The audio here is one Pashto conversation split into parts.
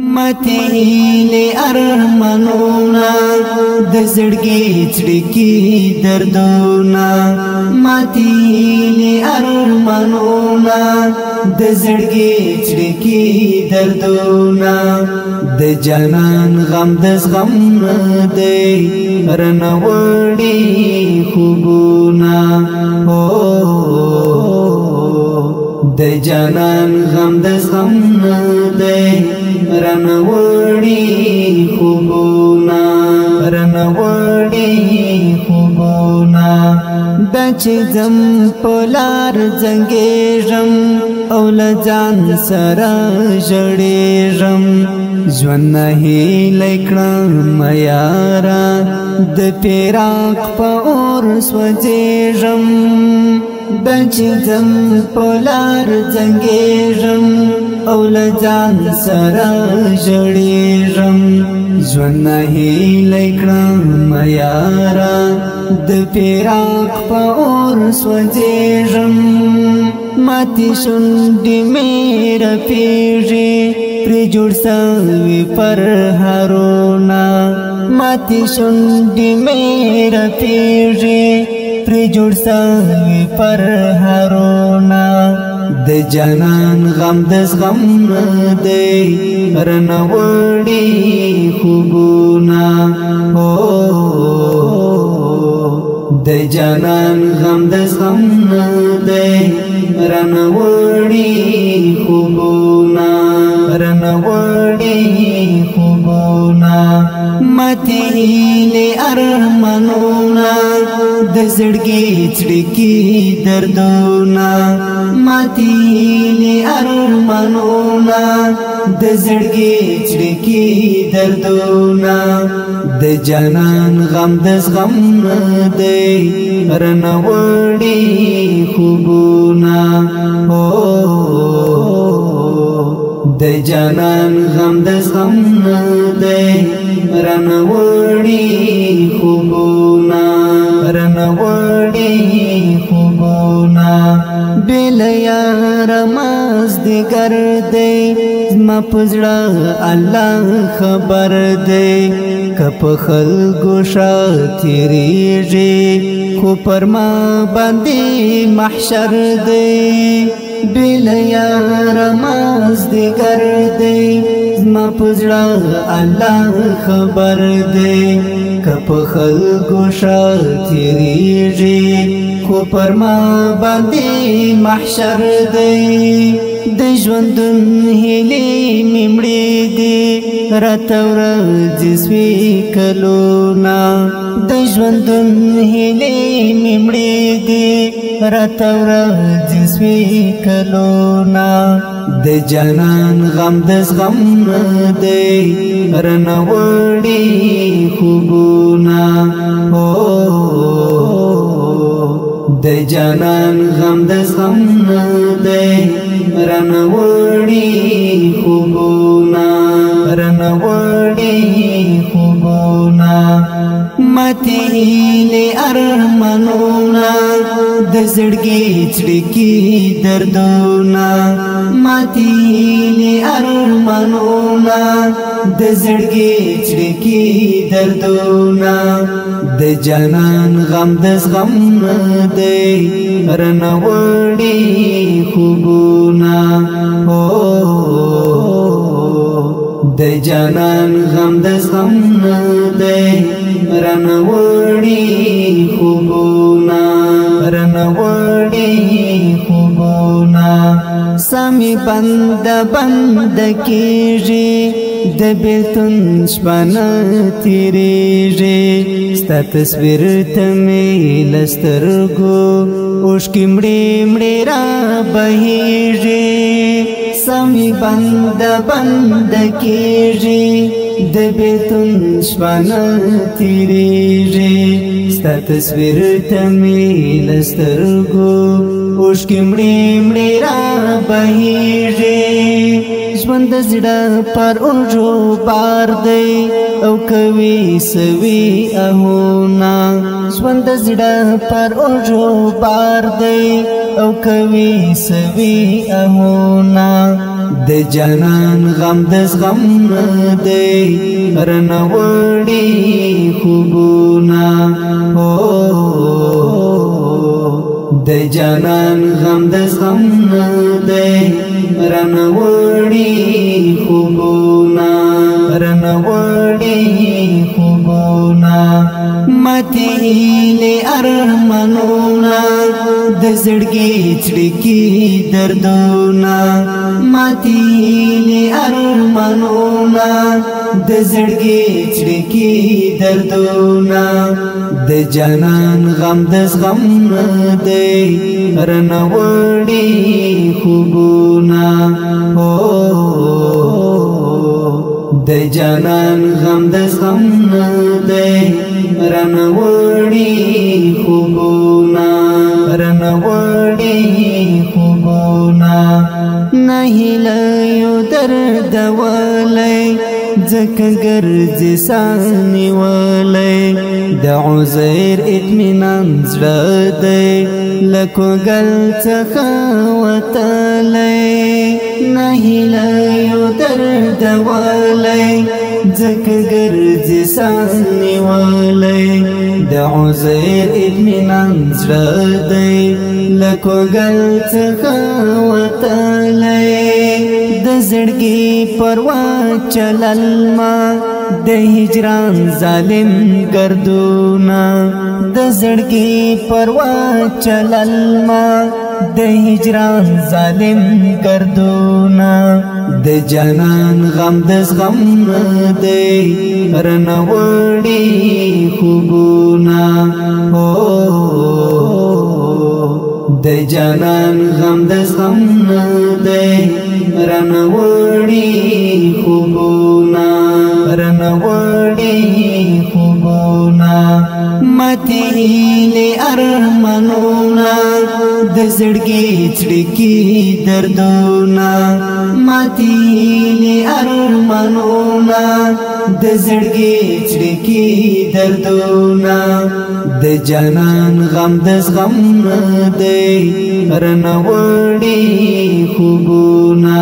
متهیلې ارمانونه د زړګي چړکی دردونه متهیلې ارمانونه د زړګي چړکی دردونه د جانان غم د زغم دی رنوړي خوبونه د جانان غم د زغم دی رنوړي خوبونه رنوړي خوبونه د چې زم پلار زنګېږم او لځان سره ژړېږم ژوند نه هیله کړم یاره د فراق په اور سوځېږم د چې زم پلار زنګېږم او لځان سره ژړېږم ژوند نه هیله کړم یاره د فراق په اور سوځېږم ماتې شونډې مې رپېږي پرې جوړ سوي پرهارونه ماتې شونډې مې رپېږي پرې جوړ سوي پرهارونه د جانان غم د زغم دی رنوړي خوبونه د جانان غم د زغم دی رنوړي خوبونه رنوړي خوبونه متهیلې ارمانونه د زړګي چړکی دردونه متهیلې ارمانونه د زړګي چړکی دردونه د جانان غم د زغم دی رنوړي خوبونه د جانان غم د زغم دی رنوړي خوبونه رنوړي خوبونه بل یار مازدیګر دی زما په زړه الله خبر دی که په خلکو شا تېرېږي خو پر ما باندې محشر دی بل یار مازدیګر دی زما په زړه الله خبر دی که په خلکو شا تېرېږي خو پر ما باندې محشر دی د ژوندون هیلې مې مړې دي راته ورځې سوې کلونه د ژوندون هیلې مې مړې دي راته ورځې سوې کلونه د جانان غم د زغم دی رنوړي خوبونه د جانان غم د زغم دی رنوړي خوبونه رنوړي خوبونه متهیلې ارمانونه د زړګي چړکی دردونه متهیلې ارمانونه د زړګي چړکی دردونه د جانان غم د زغم دی رنوړي خوبونه د جانان غم د زغم دی رنوړي خوبونه رنوړي خوبونه سمې بند بند کېږي د بیلتون شپه تېرېږي ستا تصویر ته مې له سترګو اوښکې مړې مړې را بهېږي سمې بند بند کېږي د بیلتون شپه تېرېږي ستا تصویر ته مې له سترګو اوښکې مړې مړې را بهېږي ژوند زړه پر اوجو بار دی او کوي سوي اهونا ژوند زړه پر اوجو بار دی او کوي سوي اهونا د جانان غم د زغم نه دی رنوړي خوبونه د جانان غم د زغم نه دی رنوړي خوبونه رنوړي خوبونه ماتي له ارمانونه د زړګي چړکی دردونه ماتي له ارمانونه د زړګي چړکی دردونه د جانان غم د زغم نه دی رنوړي خوبونه د جانان غم د زغم نه دی رنوړي خوبونه رنوړي خوبونه نهیلیو درد ولای ځکه ګرځي ساني ولای د عزیر اطمینان زړه دی لکه ګل څخه وتلی نهیلیو درد ولای ځکه ګرځي ساني ولای د عزیر اطمینان زړه دی لکه ګل څخه وتلی د زړګي پروا چلل ما د هجران ظالم گردونا د زړګي پروا چلل ما د هجران ظالم گردونا د جانان غم د زغم نه دی رنوړي خوبونه د جانان غم د زغم نه دی رنوړي خوبونه رنوړي خوبونه ماتي له ارمانونه د زړګي چړکی دردونه ماتي له ارمانونه د زړګي چړکی دردونه د جانان غم د زغم نه دی رنوړي خوبونه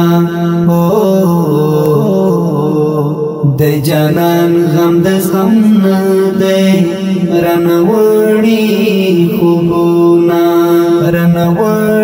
د جانان غم د زغم نه دی رنوړي خوبونه رنوړي